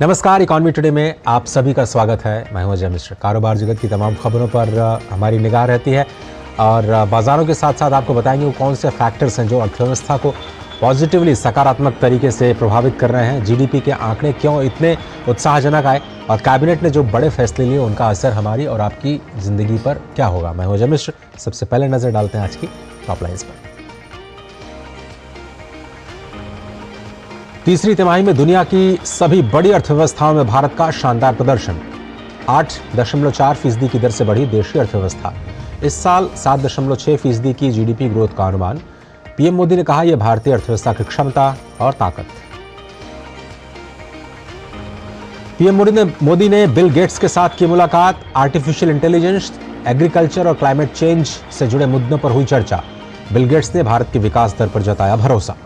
नमस्कार, economy today में आप सभी का स्वागत है। मैं हूं अजय मिश्र। कारोबार जगत की तमाम खबरों पर हमारी निगाह रहती है और बाजारों के साथ साथ आपको बताएंगे वो कौन से फैक्टर्स हैं जो अर्थव्यवस्था को पॉजिटिवली सकारात्मक तरीके से प्रभावित कर रहे हैं। जीडीपी के आंकड़े क्यों इतने उत्साहजनक आए और कैबिनेट ने जो बड़े फैसले लिए उनका असर हमारी और आपकी जिंदगी पर क्या होगा। मैं हूं अजय मिश्र। सबसे पहले नजर डालते हैं आज की टॉप लाइन्स पर। तीसरी तिमाही में दुनिया की सभी बड़ी अर्थव्यवस्थाओं में भारत का शानदार प्रदर्शन। 8.4% की दर से बढ़ी देशीय अर्थव्यवस्था। इस साल 7.6% की जीडीपी ग्रोथ का अनुमान। पीएम मोदी ने कहा यह भारतीय अर्थव्यवस्था की क्षमता और ताकत। पीएम मोदी ने बिल गेट्स के साथ की मुलाकात। आर्टिफिशियल इंटेलिजेंस, एग्रीकल्चर और क्लाइमेट चेंज से जुड़े मुद्दों पर हुई चर्चा। बिल गेट्स ने भारत की विकास दर पर जताया भरोसा।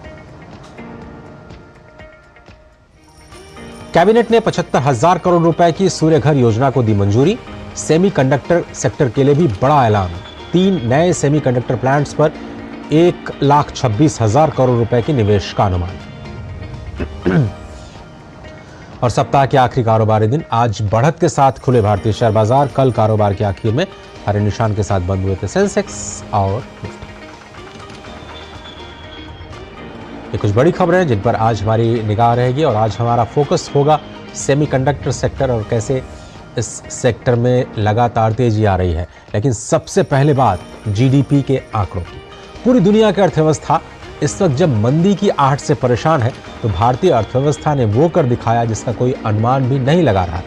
कैबिनेट ने 75,000 करोड़ रुपए की सूर्य घर योजना को दी मंजूरी। सेमीकंडक्टर सेक्टर के लिए भी बड़ा ऐलान। 3 नए सेमीकंडक्टर प्लांट्स पर 1,26,000 करोड़ रुपए के निवेश का अनुमान। और सप्ताह के आखिरी कारोबारी दिन आज बढ़त के साथ खुले भारतीय शेयर बाजार। कल कारोबार के आखिर में हरे निशान के साथ बंद हुए थे सेंसेक्स और निफ्टी। ये कुछ बड़ी खबरें हैं जिन पर आज हमारी निगाह रहेगी और आज हमारा फोकस होगा सेमीकंडक्टर सेक्टर और कैसे इस सेक्टर में लगातार तेजी आ रही है। लेकिन सबसे पहले बात जीडीपी के आंकड़ों की। पूरी दुनिया की अर्थव्यवस्था इस वक्त जब मंदी की आहट से परेशान है तो भारतीय अर्थव्यवस्था ने वो कर दिखाया जिसका कोई अनुमान भी नहीं लगा रहा था।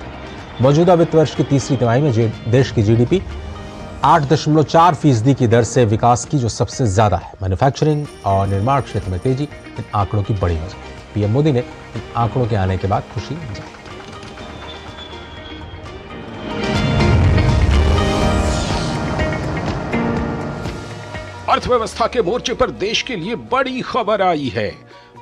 मौजूदा वित्त वर्ष की तीसरी तिमाही में देश की जीडीपी 8.4% की दर से विकास की जो सबसे ज्यादा है। मैन्युफैक्चरिंग और निर्माण क्षेत्र में तेजी इन आंकड़ों की बड़ी वजह है। पीएम मोदी ने इन आंकड़ों के आने के बाद खुशी जाहिर की। अर्थव्यवस्था के मोर्चे पर देश के लिए बड़ी खबर आई है।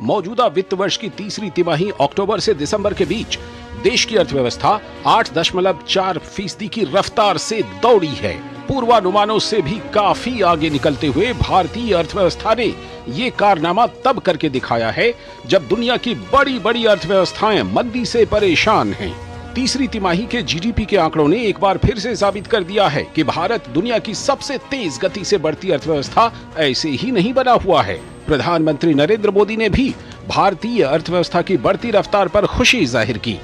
मौजूदा वित्त वर्ष की तीसरी तिमाही अक्टूबर से दिसंबर के बीच देश की अर्थव्यवस्था 8.4% की रफ्तार से दौड़ी है। पूर्वानुमानों से भी काफी आगे निकलते हुए भारतीय अर्थव्यवस्था ने ये कारनामा तब करके दिखाया है जब दुनिया की बड़ी बड़ी अर्थव्यवस्थाएं मंदी से परेशान हैं। तीसरी तिमाही के जीडीपी के आंकड़ों ने एक बार फिर से साबित कर दिया है कि भारत दुनिया की सबसे तेज गति से बढ़ती अर्थव्यवस्था ऐसे ही नहीं बना हुआ है। प्रधानमंत्री नरेंद्र मोदी ने भी भारतीय अर्थव्यवस्था की बढ़ती रफ्तार पर खुशी जाहिर की।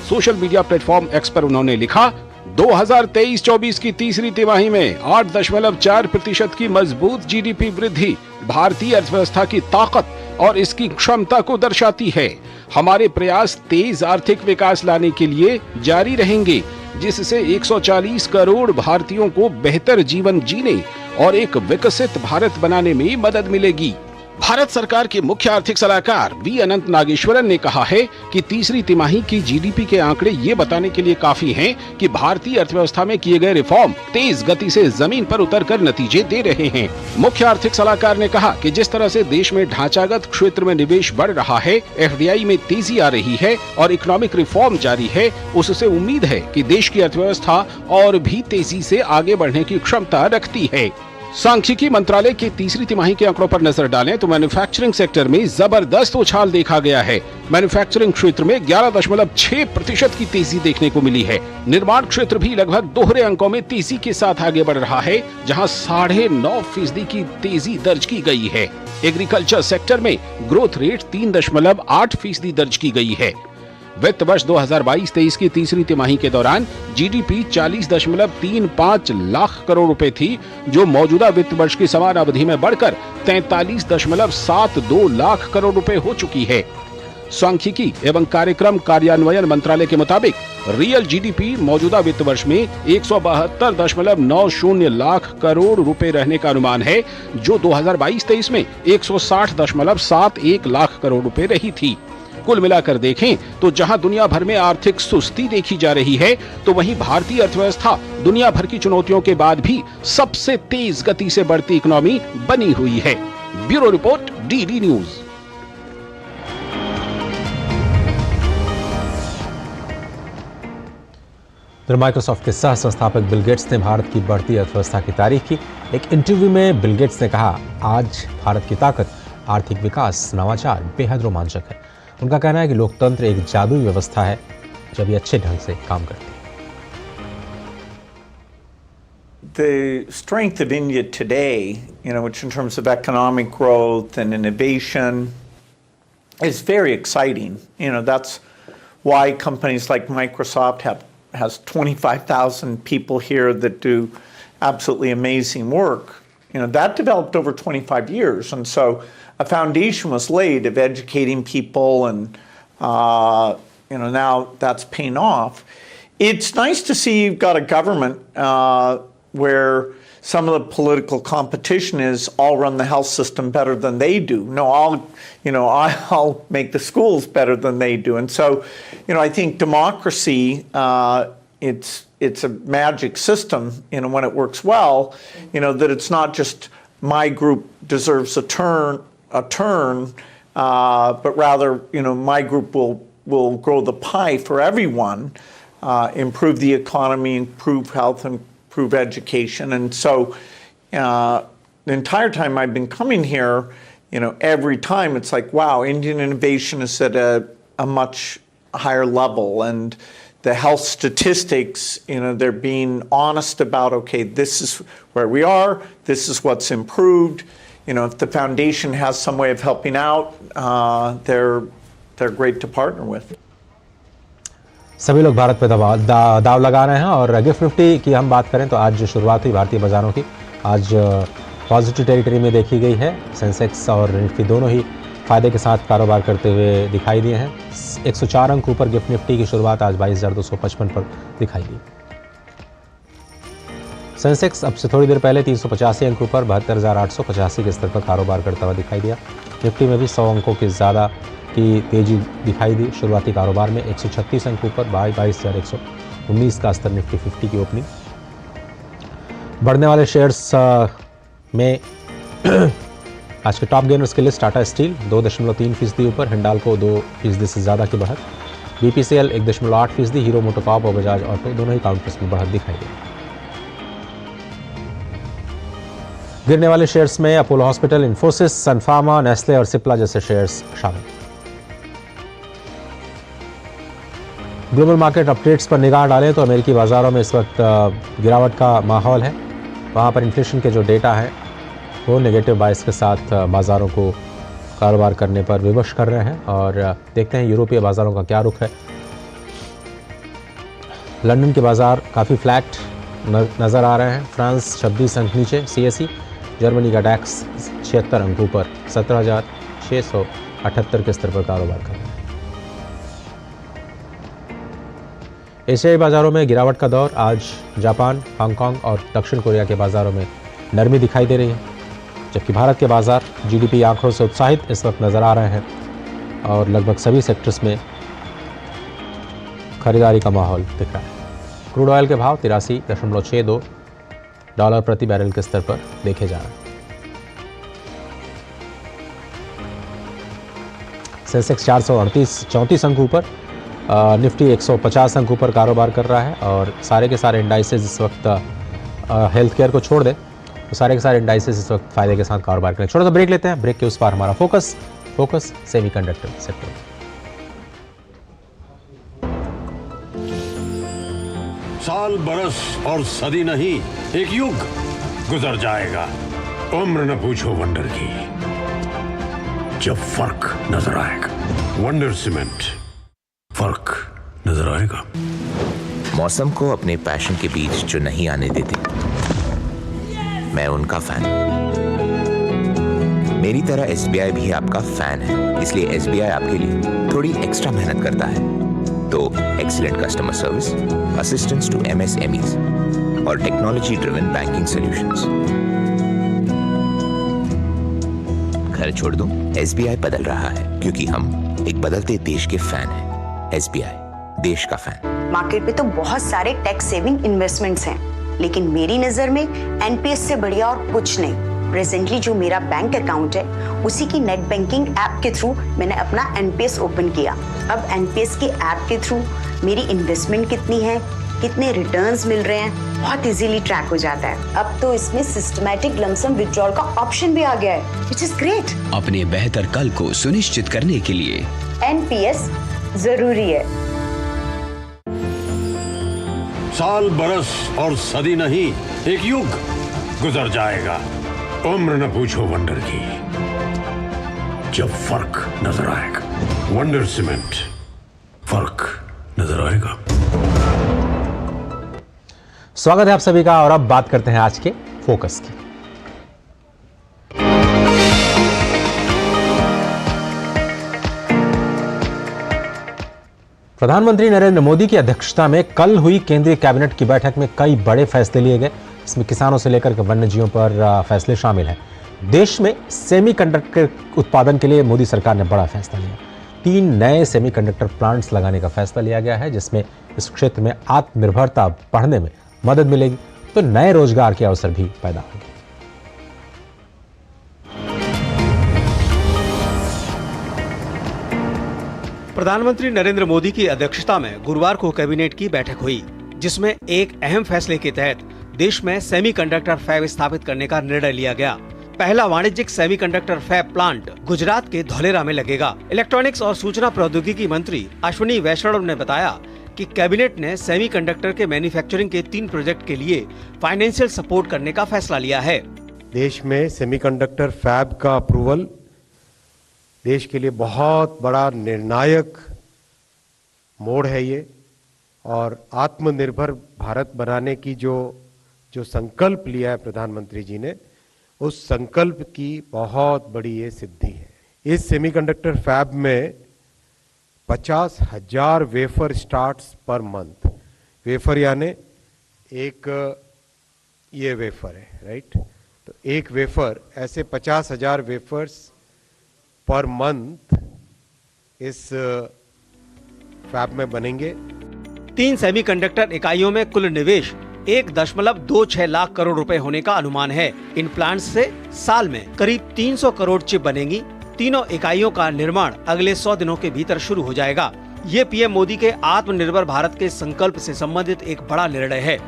सोशल मीडिया प्लेटफॉर्म एक्स पर उन्होंने लिखा, 2023-24 की तीसरी तिमाही में 8.4% की मजबूत जीडीपी वृद्धि भारतीय अर्थव्यवस्था की ताकत और इसकी क्षमता को दर्शाती है। हमारे प्रयास तेज आर्थिक विकास लाने के लिए जारी रहेंगे, जिससे 140 करोड़ भारतीयों को बेहतर जीवन जीने और एक विकसित भारत बनाने में मदद मिलेगी। भारत सरकार के मुख्य आर्थिक सलाहकार वी अनंत नागेश्वरन ने कहा है कि तीसरी तिमाही की जीडीपी के आंकड़े ये बताने के लिए काफी हैं कि भारतीय अर्थव्यवस्था में किए गए रिफॉर्म तेज गति से जमीन पर उतरकर नतीजे दे रहे हैं। मुख्य आर्थिक सलाहकार ने कहा कि जिस तरह से देश में ढांचागत क्षेत्र में निवेश बढ़ रहा है, एफडीआई में तेजी आ रही है और इकोनॉमिक रिफॉर्म जारी है, उससे उम्मीद है कि देश की अर्थव्यवस्था और भी तेजी से आगे बढ़ने की क्षमता रखती है। सांख्यिकी मंत्रालय की तीसरी तिमाही के आंकड़ों पर नजर डालें तो मैन्युफैक्चरिंग सेक्टर में जबरदस्त उछाल देखा गया है। मैन्युफैक्चरिंग क्षेत्र में 11.6% की तेजी देखने को मिली है। निर्माण क्षेत्र भी लगभग दोहरे अंकों में तेजी के साथ आगे बढ़ रहा है, जहां 9.5% की तेजी दर्ज की गई है। एग्रीकल्चर सेक्टर में ग्रोथ रेट 3.8% दर्ज की गई है। वित्त वर्ष 2022-23 की तीसरी तिमाही के दौरान जीडीपी 40.35 लाख करोड़ रुपए थी, जो मौजूदा वित्त वर्ष की समान अवधि में बढ़कर 43.72 लाख करोड़ रुपए हो चुकी है। सांख्यिकी एवं कार्यक्रम कार्यान्वयन मंत्रालय के मुताबिक रियल जीडीपी मौजूदा वित्त वर्ष में 172.90 लाख करोड़ रुपए रहने का अनुमान है, जो 2022-23 में 160.71 लाख करोड़ रुपए रही थी। कुल मिलाकर देखें तो जहां दुनिया भर में आर्थिक सुस्ती देखी जा रही है, तो वहीं भारतीय अर्थव्यवस्था दुनिया भर की चुनौतियों के बाद भी सबसे तेज गति से बढ़ती इकोनॉमी बनी हुई है। Bureau report, DD news. Microsoft के सह संस्थापक बिल गेट्स ने भारत की बढ़ती अर्थव्यवस्था की तारीफ की। एक इंटरव्यू में बिल गेट्स ने कहा, आज भारत की ताकत, आर्थिक विकास, नवाचार बेहद रोमांचक है। उनका कहना है कि लोकतंत्र एक जादुई व्यवस्था है जब ये अच्छे ढंग से काम करती है। The strength of India today, which in terms of economic growth and innovation, is very exciting. That's why companies like Microsoft has 25,000 people here that do absolutely amazing work. That developed over 25 years, and so a foundation was laid of educating people, and now that's paying off. It's nice to see you've got a government where some of the political competition is I'll run the health system better than they do. No, I'll make the schools better than they do. And so, I think democracy, it's a magic system, when it works well, that it's not just my group deserves a turn, but rather, my group will grow the pie for everyone, improve the economy, improve health, and improve education. And so the entire time I've been coming here, every time it's like, wow, Indian innovation is at a much higher level. And the health statistics, they're being honest about, okay, this is where we are, this is what's improved. If the foundation has some way of helping out, they're great to partner with. सभी लोग भारत पे दाव लगा रहे हैं। और gift Nifty की हम बात करें तो आज जो शुरुआत हुई भारतीय बाज़ारों की, आज पॉजिटिव टेरिटरी में देखी गई है। सेंसेक्स और निफ्टी दोनों ही फ़ायदे के साथ कारोबार करते हुए दिखाई दिए हैं। 104 अंक ऊपर गिफ्ट निफ्टी की शुरुआत आज 22,255 पर दिखाई दी। सेंसेक्स अब से थोड़ी देर पहले 385 अंक ऊपर 72,885 के स्तर पर कारोबार करता हुआ दिखाई दिया। निफ्टी में भी 100 अंकों की ज़्यादा की तेजी दिखाई दी। शुरुआती कारोबार में 136 अंक ऊपर 22,119 का स्तर निफ्टी 50 की ओपनिंग। बढ़ने वाले शेयर्स में आज के टॉप गेनर्स की लिस्ट, टाटा स्टील 2.3% ऊपर, हिंडाल्को 2% से ज़्यादा की बढ़त, बीपीसीएल 1.8%, हीरो मोटोकॉर्प और बजाज ऑटो दोनों ही काउंटर्स में बढ़त दिखाई दी। गिरने वाले शेयर्स में Apollo hospital, Infosys, Sun Pharma, Nestle और सिप्ला जैसे शेयर्स शामिल। ग्लोबल मार्केट अपडेट्स पर निगाह डालें तो अमेरिकी बाज़ारों में इस वक्त गिरावट का माहौल है। वहाँ पर इन्फ्लेशन के जो डेटा हैं वो नेगेटिव बायस के साथ बाज़ारों को कारोबार करने पर विवश कर रहे हैं। और देखते हैं यूरोपीय बाज़ारों का क्या रुख है। लंदन के बाज़ार काफ़ी फ्लैट नज़र आ रहे हैं। फ्रांस 26 अंक नीचे सीएसई, जर्मनी का डैक्स 76 अंक ऊपर 17,678 के स्तर पर कारोबार कर रहे हैं। एशियाई बाज़ारों में गिरावट का दौर। आज जापान, हांगकांग और दक्षिण कोरिया के बाज़ारों में नरमी दिखाई दे रही है, जबकि भारत के बाज़ार जीडीपी आंकड़ों से उत्साहित इस वक्त नज़र आ रहे हैं और लगभग सभी सेक्टर्स में खरीदारी का माहौल दिख रहा है। क्रूड ऑयल के भाव 83.62 डॉलर प्रति बैरल के स्तर पर देखे जा रहे हैं। सेंसेक्स 434 अंक ऊपर, निफ्टी 150 अंक ऊपर कारोबार कर रहा है। और सारे के सारे इंडाइसेस इस वक्त हेल्थ केयर को छोड़ दें तो सारे के सारे इंडाइसेस इस वक्त फ़ायदे के साथ कारोबार करें। छोटा सा ब्रेक लेते हैं। ब्रेक के उस पार हमारा फोकस सेमीकंडक्टर सेक्टर। साल, बरस और सदी नहीं, एक युग गुजर जाएगा। उम्र न पूछो वंडर की, जब फर्क नजर आएगा। वंडर सीमेंट, फर्क नजर आएगा। मौसम को अपने पैशन के बीच जो नहीं आने देते, मैं उनका फैन। मेरी तरह एसबीआई भी आपका फैन है, इसलिए एसबीआई आपके लिए थोड़ी एक्स्ट्रा मेहनत करता है। तो excellent customer service, assistance to MSMEs और टेक्नोलॉजी ड्रिवन बैंकिंग सॉल्यूशंस। घर छोड़ दूं, एसबीआई बदल रहा है क्योंकि हम एक बदलते देश के फैन हैं। एसबीआई, देश का फैन। मार्केट में तो बहुत सारे टैक्स सेविंग इन्वेस्टमेंट्स हैं, लेकिन मेरी नजर में एनपीएस से बढ़िया और कुछ नहीं। प्रेजेंटली जो मेरा बैंक अकाउंट है, उसी की नेट बैंकिंग ऐप के थ्रू मैंने अपना एनपीएस ओपन किया। अब एनपीएस की ऐप के थ्रू मेरी इन्वेस्टमेंट कितनी है, कितने रिटर्न्स मिल रहे हैं, बहुत इजीली ट्रैक हो जाता है। अब तो इसमें सिस्टमैटिक लमसम विड्रॉल का ऑप्शन भी आ गया है, व्हिच इज ग्रेट। अपने बेहतर कल को सुनिश्चित करने के लिए एनपीएस जरूरी है। साल बरस और सदी नहीं, एक युग गुजर जाएगा। उम्र न पूछो वंडर की, जब फर्क नजर आएगा। वंडर सीमेंट, फर्क नजर आएगा। स्वागत है आप सभी का और अब बात करते हैं आज के फोकस की। प्रधानमंत्री नरेंद्र मोदी की अध्यक्षता में कल हुई केंद्रीय कैबिनेट की बैठक में कई बड़े फैसले लिए गए। इसमें किसानों से लेकर वन्यजीवों पर फैसले शामिल हैं। देश में सेमीकंडक्टर उत्पादन के लिए मोदी सरकार ने बड़ा फैसला लिया। 3 नए सेमीकंडक्टर प्लांट्स लगाने का फैसला लिया गया है, जिसमें इस क्षेत्र में आत्मनिर्भरता बढ़ने में मदद मिलेगी तो नए रोजगार के अवसर भी पैदा होंगे। प्रधानमंत्री नरेंद्र मोदी की अध्यक्षता में गुरुवार को कैबिनेट की बैठक हुई, जिसमें एक अहम फैसले के तहत देश में सेमीकंडक्टर फैब स्थापित करने का निर्णय लिया गया। पहला वाणिज्यिक सेमीकंडक्टर फैब प्लांट गुजरात के धौलेरा में लगेगा। इलेक्ट्रॉनिक्स और सूचना प्रौद्योगिकी मंत्री अश्विनी वैष्णव ने बताया कि कैबिनेट ने सेमीकंडक्टर के मैन्युफैक्चरिंग के 3 प्रोजेक्ट के लिए फाइनेंशियल सपोर्ट करने का फैसला लिया है। देश में सेमीकंडक्टर फैब का अप्रूवल देश के लिए बहुत बड़ा निर्णायक मोड़ है ये, और आत्मनिर्भर भारत बनाने की जो संकल्प लिया है प्रधानमंत्री जी ने, उस संकल्प की बहुत बड़ी ये सिद्धि है। इस सेमीकंडक्टर फैब में 50,000 wafer starts per month. Wafer यानी एक ये वेफर है, राइट? तो एक वेफर, ऐसे 50,000 वेफर्स पर मंथ इस फैब में बनेंगे। 3 सेमीकंडक्टर इकाइयों में कुल निवेश 1.26 लाख करोड़ रुपए होने का अनुमान है। इन प्लांट्स से साल में करीब 300 करोड़ चिप बनेंगी। तीनों इकाइयों का निर्माण अगले 100 दिनों के भीतर शुरू हो जाएगा। ये पीएम मोदी के आत्मनिर्भर भारत के संकल्प से संबंधित एक बड़ा निर्णय है।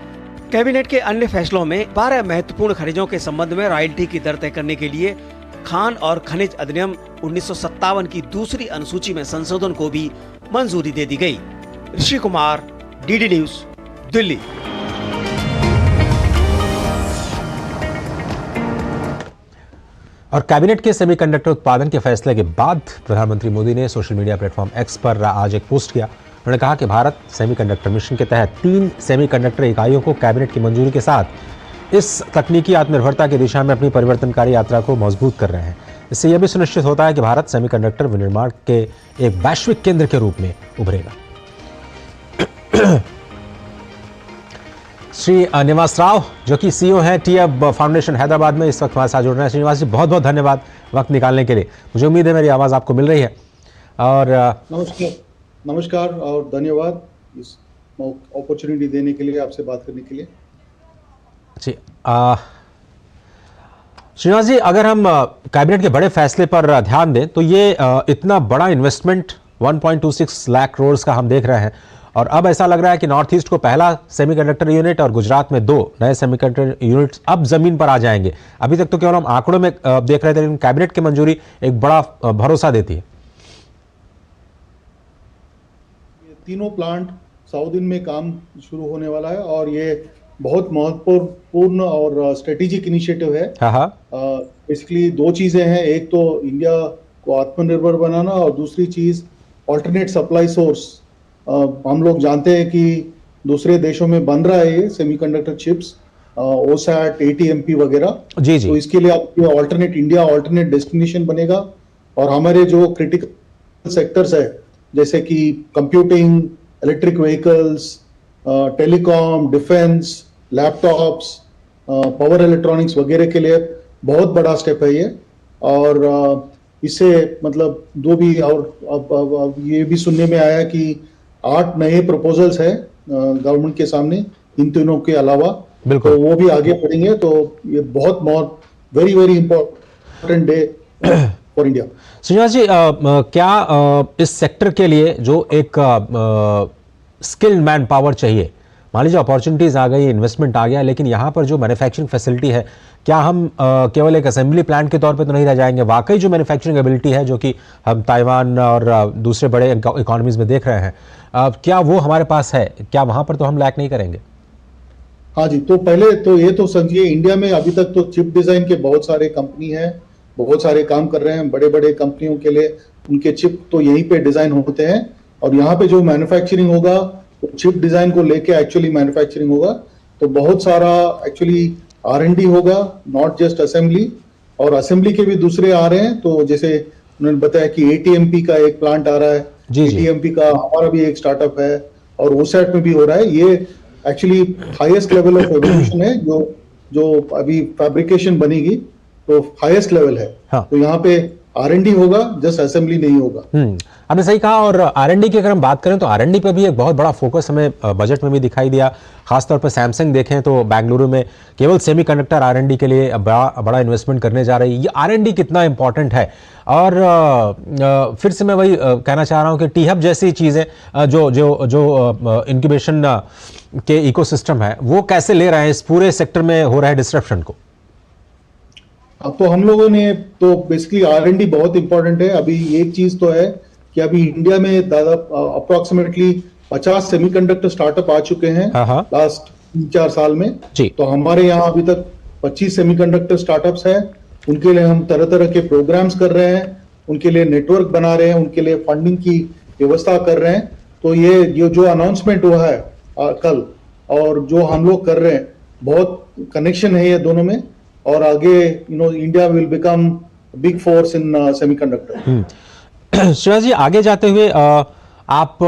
कैबिनेट के अन्य फैसलों में 12 महत्वपूर्ण खनिजों के संबंध में रॉयल्टी की दर तय करने के लिए खान और खनिज अधिनियम 1957 की दूसरी अनुसूची में संशोधन को भी मंजूरी दे दी गई। Rishi Kumar, DD news, Delhi. और कैबिनेट के सेमीकंडक्टर उत्पादन के फैसले के बाद प्रधानमंत्री मोदी ने सोशल मीडिया प्लेटफॉर्म एक्स पर आज एक पोस्ट किया। उन्होंने कहा कि भारत सेमीकंडक्टर मिशन के तहत 3 सेमीकंडक्टर इकाइयों को कैबिनेट की मंजूरी के साथ इस तकनीकी आत्मनिर्भरता की दिशा में अपनी परिवर्तनकारी यात्रा को मजबूत कर रहे हैं। इससे यह भी सुनिश्चित होता है कि भारत सेमीकंडक्टर विनिर्माण के एक वैश्विक केंद्र के रूप में उभरेगा। श्री निवास राव, जो कि सीईओ हैं टी-हब फाउंडेशन हैदराबाद में, इस वक्त हमारे साथ जुड़ रहे हैं। श्रीनिवास जी, बहुत बहुत धन्यवाद वक्त निकालने के लिए। मुझे उम्मीद है मेरी आवाज़ आपको मिल रही है। और नमस्कार और धन्यवाद इस अपॉर्चुनिटी देने के लिए, आपसे बात करने के लिए। जी श्रीनिवास जी, अगर हम कैबिनेट के बड़े फैसले पर ध्यान दें तो ये इतना बड़ा इन्वेस्टमेंट 1.26 लाख करोड़ का हम देख रहे हैं, और अब ऐसा लग रहा है कि नॉर्थ ईस्ट को पहला सेमीकंडक्टर यूनिट और गुजरात में 2 नए सेमीकंडक्टर यूनिट्स अब जमीन पर आ जाएंगे। अभी तक तो केवल हम आंकड़ों में देख रहे थे, लेकिन कैबिनेट की मंजूरी एक बड़ा भरोसा देती है। ये तीनों प्लांट 100 दिन में काम शुरू होने वाला है और ये बहुत महत्वपूर्ण और स्ट्रेटेजिक इनिशिएटिव है। बेसिकली 2 चीजें हैं, एक तो इंडिया को आत्मनिर्भर बनाना और दूसरी चीज ऑल्टरनेट सप्लाई सोर्स। हम लोग जानते हैं कि दूसरे देशों में बन रहा है ये सेमीकंडक्टर चिप्स, ओसैट, ATMP वगैरह। जी। तो इसके लिए आपको ऑल्टरनेट इंडिया ऑल्टरनेट डेस्टिनेशन बनेगा, और हमारे जो क्रिटिकल सेक्टर्स है जैसे कि computing, electric vehicles, telecom, defence, laptops, power electronics वगैरह के लिए बहुत बड़ा स्टेप है ये। और इससे मतलब 2 भी, और अब ये भी सुनने में आया कि 8 नए प्रपोजल्स है गवर्नमेंट के सामने इन तीनों के अलावा, तो वो भी आगे बढ़ेंगे। तो ये बहुत very very important day for India. Srinivas ji, क्या इस सेक्टर के लिए जो एक स्किल्ड मैन पावर चाहिए, मान लीजिए अपॉर्चुनिटीज आ गई, इन्वेस्टमेंट आ गया, लेकिन यहाँ पर जो मैन्युफैक्चरिंग फैसिलिटी है, क्या हम केवल एक असेंबली प्लांट के तौर पे तो नहीं रह जाएंगे? वाकई जो मैन्युफैक्चरिंग एबिलिटी है, जो कि हम ताइवान और दूसरे बड़े इकोनॉमीज में देख रहे हैं, क्या वो हमारे पास है? क्या वहाँ पर तो हम लैक नहीं करेंगे? हाँ जी, तो पहले तो ये तो समझिए इंडिया में अभी तक तो चिप डिजाइन के बहुत सारे कंपनी हैं, बहुत सारे काम कर रहे हैं। बड़े बड़े कंपनियों के लिए उनके चिप तो यहीं पे डिजाइन होते हैं और यहाँ पे जो मैन्युफैक्चरिंग होगा तो चिप डिजाइन को लेके एक्चुअली मैन्युफैक्चरिंग होगा। तो बहुत सारा एक्चुअली R&D होगा, नॉट जस्ट असेंबली। और असेंबली के भी दूसरे आ रहे हैं, तो जैसे उन्होंने बताया कि ATMP का एक प्लांट आ रहा है, ATMP का हमारा भी एक स्टार्टअप है और OSAT में भी हो रहा है। ये actually highest level of evolution है, जो अभी फैब्रिकेशन बनेगी तो हाईएस्ट लेवल है। हाँ। तो यहाँ पे R&D होगा, जस्ट असेंबली नहीं होगा। आपने सही कहा। और R&D की अगर हम बात करें तो R&D पे भी एक बहुत बड़ा फोकस हमें बजट में भी दिखाई दिया। खासतौर पर सैमसंग देखें तो बेंगलुरु में केवल सेमीकंडक्टर R&D के लिए बड़ा इन्वेस्टमेंट करने जा रही है। ये R&D कितना इंपॉर्टेंट है? और फिर से मैं वही कहना चाह रहा हूँ कि टी हब जैसी चीज़ें जो इंक्यूबेशन के इकोसिस्टम है वो कैसे ले रहे हैं इस पूरे सेक्टर में हो रहे डिस्ट्रप्शन को? अब तो हम लोगों ने तो बेसिकली R&D बहुत इंपॉर्टेंट है। अभी एक चीज तो है कि अभी इंडिया में दादा अप्रोक्सीमेटली 50 सेमीकंडक्टर स्टार्टअप आ चुके हैं लास्ट 3-4 साल में। तो हमारे यहाँ अभी तक 25 सेमीकंडक्टर स्टार्टअप्स हैं। उनके लिए हम तरह तरह के प्रोग्राम्स कर रहे हैं, उनके लिए नेटवर्क बना रहे हैं, उनके लिए फंडिंग की व्यवस्था कर रहे हैं। तो ये जो अनाउंसमेंट हुआ है कल और जो हम लोग कर रहे हैं, बहुत कनेक्शन है ये दोनों में। और आगे India will become big force in semiconductor. Shreya ji, आगे जाते हुए आप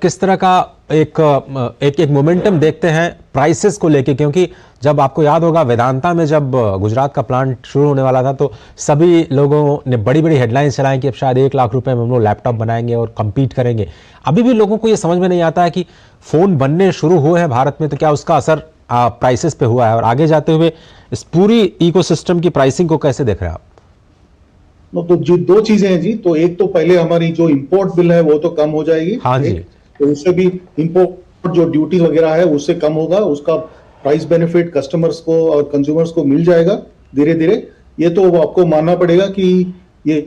किस तरह का एक मोमेंटम देखते हैं प्राइसेस को लेके? क्योंकि जब आपको याद होगा वेदांता में जब गुजरात का प्लांट शुरू होने वाला था तो सभी लोगों ने बड़ी बड़ी हेडलाइंस चलाई कि अब शायद 1 लाख रुपए में हम लोग लैपटॉप बनाएंगे और कम्पीट करेंगे। अभी भी लोगों को ये समझ में नहीं आता है कि फ़ोन बनने शुरू हुए हैं भारत में तो क्या उसका असर प्राइसेस पे हुआ है? और आगे जाते हुए इस पूरी इकोसिस्टम की प्राइसिंग को कैसे देख रहे हैं आप? तो जो दो चीजें हैं जी, तो एक तो पहले हमारी जो इंपोर्ट बिल है वो तो कम हो जाएगी। हाँ जी। तो उससे भी इंपोर्ट जो ड्यूटी वगैरह है उससे कम होगा, उसका प्राइस बेनिफिट कस्टमर्स को और कंज्यूमर्स को मिल जाएगा धीरे धीरे। ये तो आपको मानना पड़ेगा कि ये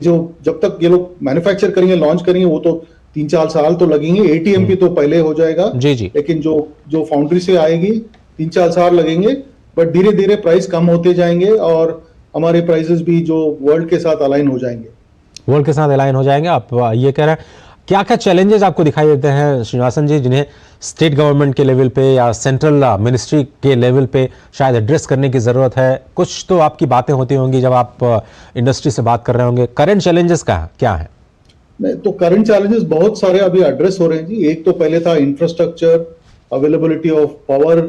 जो जब तक ये लोग मैन्युफैक्चर करेंगे, लॉन्च करेंगे, वो तो 3-4 साल तो लगेंगे। ATMP तो पहले हो जाएगा जी जी, लेकिन जो फाउंड्री से आएगी 3-4 साल लगेंगे, बट धीरे धीरे प्राइस कम होते जाएंगे और हमारे प्राइसेस भी जो वर्ल्ड के साथ अलाइन हो जाएंगे। वर्ल्ड के साथ अलाइन हो जाएंगे, आप ये कह रहे हैं। क्या क्या चैलेंजेस आपको दिखाई देते हैं श्रीनिवासन जी, जिन्हें स्टेट गवर्नमेंट के लेवल पे या सेंट्रल मिनिस्ट्री के लेवल पे शायद एड्रेस करने की ज़रूरत है? कुछ तो आपकी बातें होती होंगी जब आप इंडस्ट्री से बात कर रहे होंगे। करंट चैलेंजेस क्या है? तो करंट चैलेंजेस बहुत सारे अभी एड्रेस हो रहे हैं जी। एक तो पहले था इंफ्रास्ट्रक्चर, अवेलेबिलिटी ऑफ पावर,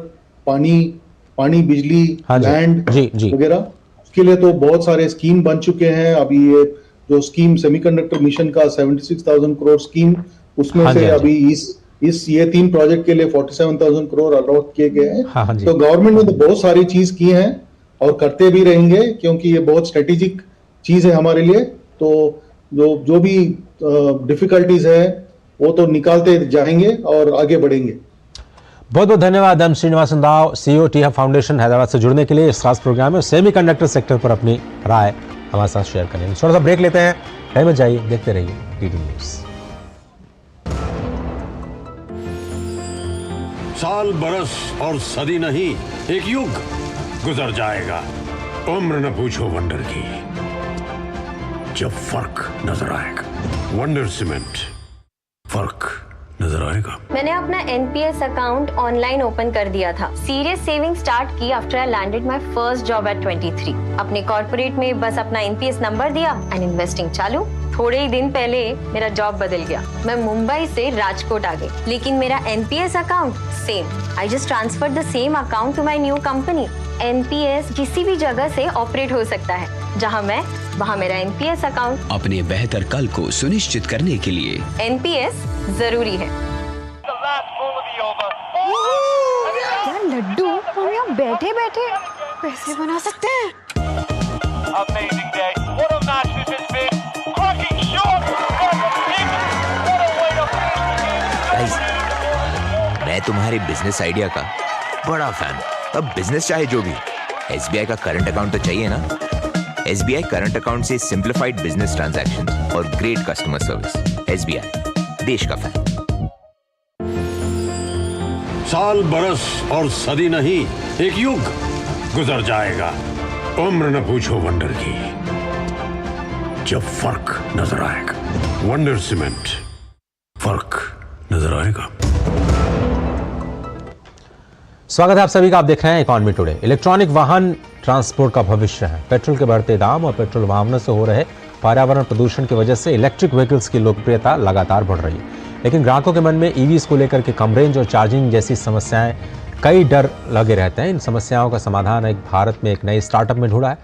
पानी बिजली, लैंड वगैरह। उसके लिए तो बहुत सारे स्कीम बन चुके हैं। अभी ये जो स्कीम सेमीकंडक्टर मिशन का 76,000 करोड़ स्कीम, उसमें से अभी ये 3 प्रोजेक्ट के लिए 47,000 करोड़ अलॉट किए गए हैं। तो गवर्नमेंट ने तो बहुत सारी चीज की हैं और करते भी रहेंगे, क्योंकि ये बहुत स्ट्रेटेजिक चीज है हमारे लिए। तो जो भी डिफिकल्टीज है वो तो निकालते जाएंगे और आगे बढ़ेंगे। बहुत बहुत धन्यवाद M Srinivasan Rao, CEO T hub foundation Hyderabad से जुड़ने के लिए इस खास प्रोग्राम में सेमीकंडक्टर सेक्टर पर अपनी राय हमारे साथ शेयर करेंगे। थोड़ा सा ब्रेक लेते हैं, टाइम जाइए, देखते रहिए DD न्यूज़। साल बरस और सदी नहीं, एक युग गुजर जाएगा। उम्र न पूछो वंडर की, जब फर्क नजर आएगा। वंडर सीमेंट, फर्क नजर आएगा। मैंने अपना NPS अकाउंट ऑनलाइन ओपन कर दिया था। सीरियस सेविंग स्टार्ट की after I landed my first job eight 23। अपने कॉर्पोरेट में बस अपना NPS नंबर दिया एंड इन्वेस्टिंग चालू। थोड़े ही दिन पहले मेरा जॉब बदल गया, मैं मुंबई से राजकोट आ गई, लेकिन मेरा NPS account same. I just transfer the same account to my new company. NPS किसी भी जगह से ऑपरेट हो सकता है, जहां मैं वहां मेरा NPS अकाउंट। अपने बेहतर कल को सुनिश्चित करने के लिए NPS जरूरी है। यार लड्डू, हम यहाँ बैठे बैठे पैसे बना सकते हैं। मैं तुम्हारे बिजनेस आइडिया का बड़ा फैन हूं। अब बिजनेस चाहे जो भी, SBI का करंट अकाउंट तो चाहिए ना। SBI करंट अकाउंट से सिंप्लीफाइड बिजनेस ट्रांजैक्शन और ग्रेट कस्टमर सर्विस। SBI, देश का फैन। साल बरस और सदी नहीं, एक युग गुजर जाएगा। उम्र न पूछो वंडर की, जब फर्क नजर आएगा। वंडर सीमेंट, फर्क नजर आएगा। स्वागत है आप सभी का। आप देख रहे हैं इकोनॉमी टुडे। इलेक्ट्रॉनिक वाहन ट्रांसपोर्ट का भविष्य है। पेट्रोल के बढ़ते दाम और पेट्रोल वाहनों से हो रहे पर्यावरण प्रदूषण की वजह से इलेक्ट्रिक व्हीकल्स की लोकप्रियता लगातार बढ़ रही है। लेकिन ग्राहकों के मन में ईवीज को लेकर के कम रेंज और चार्जिंग जैसी समस्याएं, कई डर लगे रहते हैं। इन समस्याओं का समाधान एक भारत में एक नई स्टार्टअप में ढूंढा है।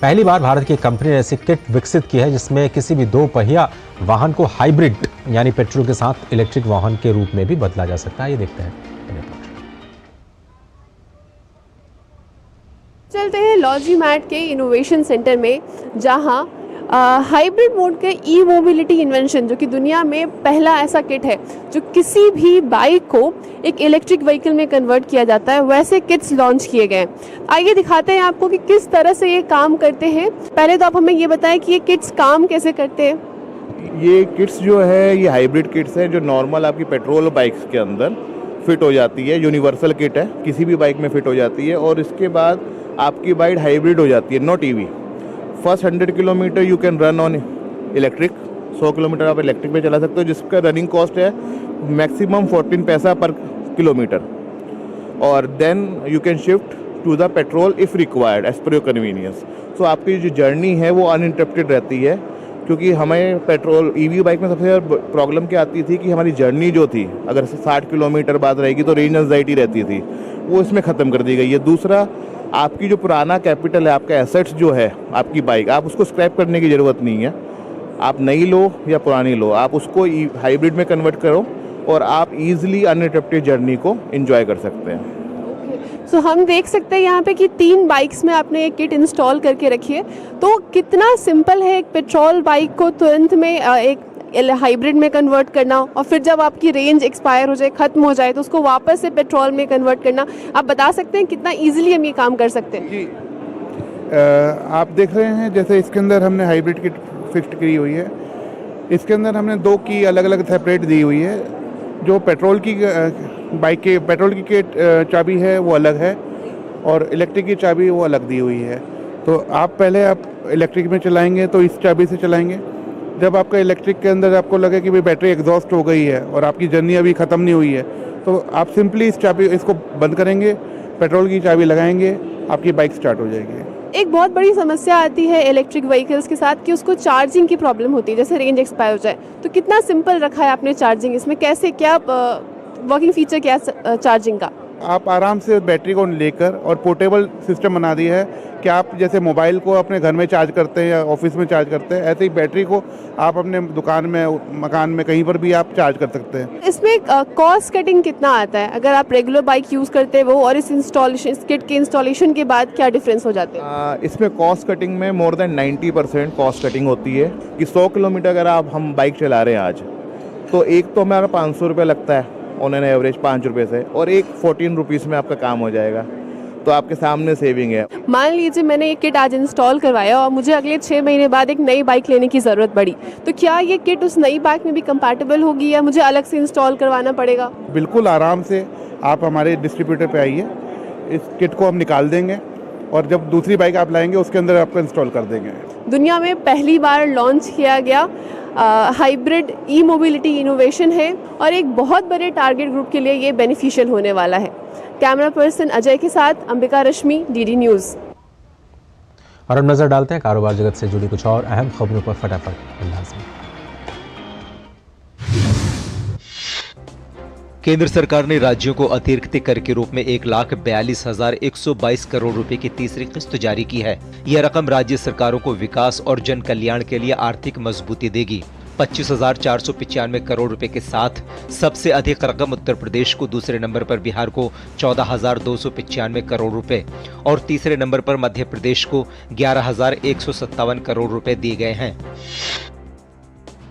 पहली बार भारत की कंपनी ने ऐसी किट विकसित की है जिसमें किसी भी दो पहिया वाहन को हाइब्रिड यानी पेट्रोल के साथ इलेक्ट्रिक वाहन के रूप में भी बदला जा सकता है। ये देखते हैं। चलते हैं लॉजीमैट के इनोवेशन सेंटर में, जहां हाइब्रिड मोड के ई मोबिलिटी इन्वेंशन, जो कि दुनिया में पहला ऐसा किट है जो किसी भी बाइक को एक इलेक्ट्रिक व्हीकल में कन्वर्ट किया जाता है, वैसे किट्स लॉन्च किए गए। आइए दिखाते हैं आपको कि किस तरह से ये काम करते हैं। पहले तो आप हमें ये बताएं कि ये किट्स काम कैसे करते हैं। ये किट्स जो है ये हाइब्रिड किट्स है जो नॉर्मल आपकी पेट्रोल बाइक्स के अंदर फिट हो जाती है। यूनिवर्सल किट है, किसी भी बाइक में फिट हो जाती है और इसके बाद आपकी बाइक हाइब्रिड हो जाती है, not EV. First 100 kilometre you can run on electric, 100 kilometre आप इलेक्ट्रिक पे चला सकते हो, जिसका रनिंग कॉस्ट है मैक्सिमम 14 पैसा पर किलोमीटर। और then you can shift to the petrol if required as per your convenience. So आपकी जो जर्नी है वो अनइंटरप्टेड रहती है, क्योंकि हमें पेट्रोल ईवी बाइक में सबसे ज़्यादा प्रॉब्लम क्या आती थी कि हमारी जर्नी जो थी अगर 60 किलोमीटर बाद रहेगी तो रेंज एंजाइटी रहती थी, वो इसमें ख़त्म कर दी गई है। दूसरा, आपकी जो पुराना कैपिटल है, आपका एसेट्स जो है आपकी बाइक, आप उसको स्क्रैप करने की ज़रूरत नहीं है। आप नई लो या पुरानी लो, आप उसको हाइब्रिड में कन्वर्ट करो और आप इजीली अनइंटरप्टेड जर्नी को एंजॉय कर सकते हैं। सो हम देख सकते हैं यहाँ पे कि 3 बाइक्स में आपने एक किट इंस्टॉल करके रखी है। तो कितना सिंपल है एक पेट्रोल बाइक को तुरंत में एक हाइब्रिड में कन्वर्ट करना, और फिर जब आपकी रेंज एक्सपायर हो जाए, ख़त्म हो जाए, तो उसको वापस से पेट्रोल में कन्वर्ट करना। आप बता सकते हैं कितना इजीली हम ये काम कर सकते हैं? जी, आप देख रहे हैं जैसे इसके अंदर हमने हाइब्रिड किट फिक्स की हुई है। इसके अंदर हमने 2 की अलग अलग सेपरेट दी हुई है। जो पेट्रोल की बाइक के पेट्रोल की किट चाबी है वो अलग है और इलेक्ट्रिक की चाबी वो अलग दी हुई है। तो आप इलेक्ट्रिक में चलाएंगे तो इस चाबी से चलाएंगे। जब आपका इलेक्ट्रिक के अंदर आपको लगे कि भाई बैटरी एग्जॉस्ट हो गई है और आपकी जर्नी अभी ख़त्म नहीं हुई है, तो आप सिंपली इसको बंद करेंगे, पेट्रोल की चाबी लगाएंगे, आपकी बाइक स्टार्ट हो जाएगी। एक बहुत बड़ी समस्या आती है इलेक्ट्रिक व्हीकल्स के साथ कि उसको चार्जिंग की प्रॉब्लम होती है, जैसे रेंज एक्सपायर हो जाए। तो कितना सिंपल रखा है आपने चार्जिंग, इसमें कैसे क्या वर्किंग फीचर क्या चार्जिंग का? आप आराम से बैटरी को लेकर और पोर्टेबल सिस्टम बना दिया है कि आप जैसे मोबाइल को अपने घर में चार्ज करते हैं या ऑफिस में चार्ज करते हैं, ऐसे ही बैटरी को आप अपने दुकान में, मकान में, कहीं पर भी आप चार्ज कर सकते हैं। इसमें कॉस्ट कटिंग कितना आता है अगर आप रेगुलर बाइक यूज़ करते हैं वो, और इस किट के इंस्टॉलेशन के बाद क्या डिफरेंस हो जाते हैं? इसमें कॉस्ट कटिंग में मोर देन 90% कॉस्ट कटिंग होती है कि 100 किलोमीटर अगर हम बाइक चला रहे हैं आज, तो एक तो हमारा 500 रुपये लगता है ऑन एन एवरेज, 5 रुपये से, और एक 14 रुपीज़ में आपका काम हो जाएगा। तो आपके सामने सेविंग है। मान लीजिए मैंने ये किट आज इंस्टॉल करवाया और मुझे अगले 6 महीने बाद एक नई बाइक लेने की ज़रूरत पड़ी, तो क्या ये किट उस नई बाइक में भी कंपैटिबल होगी या मुझे अलग से इंस्टॉल करवाना पड़ेगा? बिल्कुल आराम से आप हमारे डिस्ट्रीब्यूटर पे आइए, इस किट को हम निकाल देंगे और जब दूसरी बाइक आप लाएंगे उसके अंदर आपको इंस्टॉल कर देंगे। दुनिया में पहली बार लॉन्च किया गया हाइब्रिड ई मोबिलिटी इनोवेशन है और एक बहुत बड़े टारगेट ग्रुप के लिए ये बेनिफिशियल होने वाला है। कैमरा पर्सन अजय के साथ अंबिका रश्मि, डीडी न्यूज़। और अब नजर डालते हैं कारोबार जगत से जुड़ी कुछ और अहम खबरों पर फटाफट अंदाज में। केंद्र सरकार ने राज्यों को अतिरिक्त कर के रूप में 1,42,122 करोड़ रुपए की तीसरी किस्त जारी की है। यह रकम राज्य सरकारों को विकास और जन कल्याण के लिए आर्थिक मजबूती देगी। 25,495 करोड़ रुपए के साथ सबसे अधिक रकम उत्तर प्रदेश को, दूसरे नंबर पर बिहार को 14,295 करोड़ रुपए और तीसरे नंबर पर मध्य प्रदेश को 11,157 करोड़ रुपए दिए गए हैं।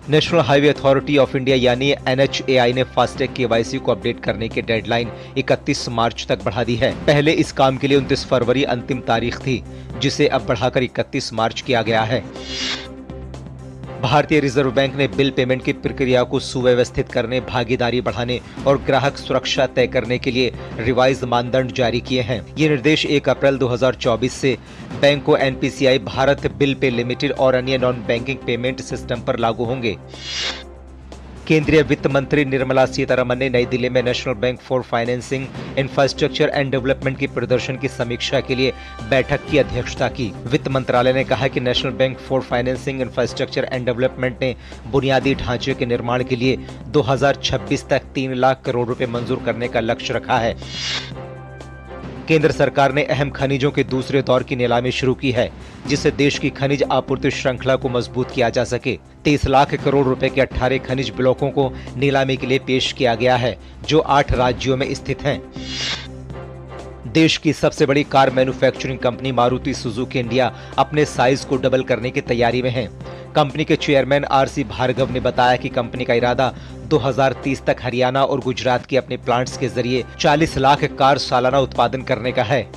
National highway authority of India यानी NHAI ने फास्टैग KYC को अपडेट करने की डेडलाइन 31 मार्च तक बढ़ा दी है। पहले इस काम के लिए 29 फरवरी अंतिम तारीख थी, जिसे अब बढ़ाकर 31 मार्च किया गया है। भारतीय रिजर्व बैंक ने बिल पेमेंट की प्रक्रिया को सुव्यवस्थित करने, भागीदारी बढ़ाने और ग्राहक सुरक्षा तय करने के लिए रिवाइज मानदंड जारी किए हैं। ये निर्देश 1 अप्रैल 2024 से बैंक को NPCI Bharat bill pay limited और अन्य नॉन बैंकिंग पेमेंट सिस्टम पर लागू होंगे। केंद्रीय वित्त मंत्री निर्मला सीतारमण ने नई दिल्ली में national bank for financing infrastructure and development की प्रदर्शन की समीक्षा के लिए बैठक की अध्यक्षता की। वित्त मंत्रालय ने कहा कि national bank for financing infrastructure and development ने बुनियादी ढांचे के निर्माण के लिए 2026 तक 3 लाख करोड़ रुपए मंजूर करने का लक्ष्य रखा है। केंद्र सरकार ने अहम खनिजों के दूसरे दौर की नीलामी शुरू की है, जिससे देश की खनिज आपूर्ति श्रृंखला को मजबूत किया जा सके। 30 लाख करोड़ रुपए के 18 खनिज ब्लॉकों को नीलामी के लिए पेश किया गया है, जो 8 राज्यों में स्थित हैं। देश की सबसे बड़ी car manufacturing company Maruti Suzuki India अपने साइज को डबल करने की तैयारी में है। कंपनी के चेयरमैन आरसी भार्गव ने बताया कि कंपनी का इरादा 2030 तक हरियाणा और गुजरात के अपने प्लांट्स के जरिए 40 लाख कार सालाना उत्पादन करने का है।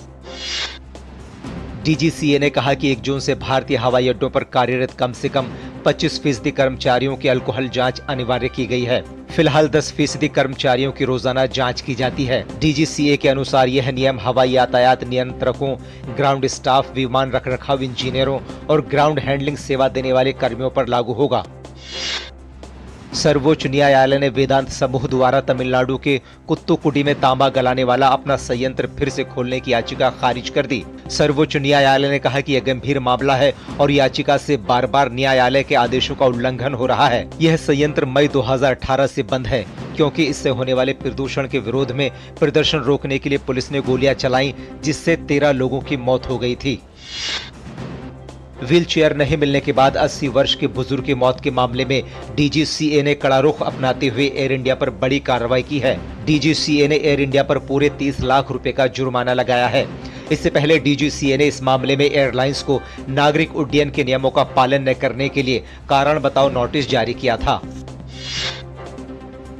डीजीसीए ने कहा कि 1 जून से भारतीय हवाई अड्डों पर कार्यरत कम से कम 25% कर्मचारियों की अल्कोहल जांच अनिवार्य की गई है। फिलहाल 10% कर्मचारियों की रोजाना जांच की जाती है। डीजीसीए के अनुसार यह नियम हवाई यातायात नियंत्रकों, ग्राउंड स्टाफ, विमान रखरखाव इंजीनियरों और ग्राउंड हैंडलिंग सेवा देने वाले कर्मियों पर लागू होगा। सर्वोच्च न्यायालय ने वेदांत समूह द्वारा तमिलनाडु के कुत्तुकुडी में तांबा गलाने वाला अपना संयंत्र फिर से खोलने की याचिका खारिज कर दी। सर्वोच्च न्यायालय ने कहा कि यह गंभीर मामला है और याचिका से बार बार न्यायालय के आदेशों का उल्लंघन हो रहा है। यह संयंत्र मई 2018 से बंद है, क्योंकि इससे होने वाले प्रदूषण के विरोध में प्रदर्शन रोकने के लिए पुलिस ने गोलियां चलाई, जिससे 13 लोगों की मौत हो गई थी। व्हीलचेयर नहीं मिलने के बाद 80 वर्ष के बुजुर्ग की मौत के मामले में डीजीसीए ने कड़ा रुख अपनाते हुए एयर इंडिया पर बड़ी कार्रवाई की है। डीजीसीए ने एयर इंडिया पर पूरे 30 लाख रुपए का जुर्माना लगाया है। इससे पहले डीजीसीए ने इस मामले में एयरलाइंस को नागरिक उड्डयन के नियमों का पालन न करने के लिए कारण बताओ नोटिस जारी किया था।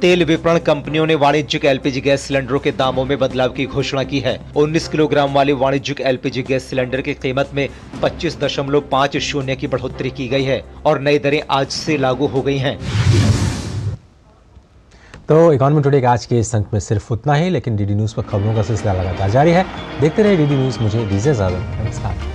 तेल विपणन कंपनियों ने वाणिज्यिक एलपीजी गैस सिलेंडरों के दामों में बदलाव की घोषणा की है। 19 किलोग्राम वाले वाणिज्यिक एलपीजी गैस सिलेंडर की कीमत में 25.50 की बढ़ोतरी की गई है और नई दरें आज से लागू हो गई हैं। तो इकोनॉमी टुडे के आज के इस अंक में सिर्फ उतना ही, लेकिन डीडी न्यूज़ पर खबरों का सिलसिला लगातार जारी है। देखते रहिए डीडी न्यूज़। मुझे दीजिए इजाज़त। नमस्कार।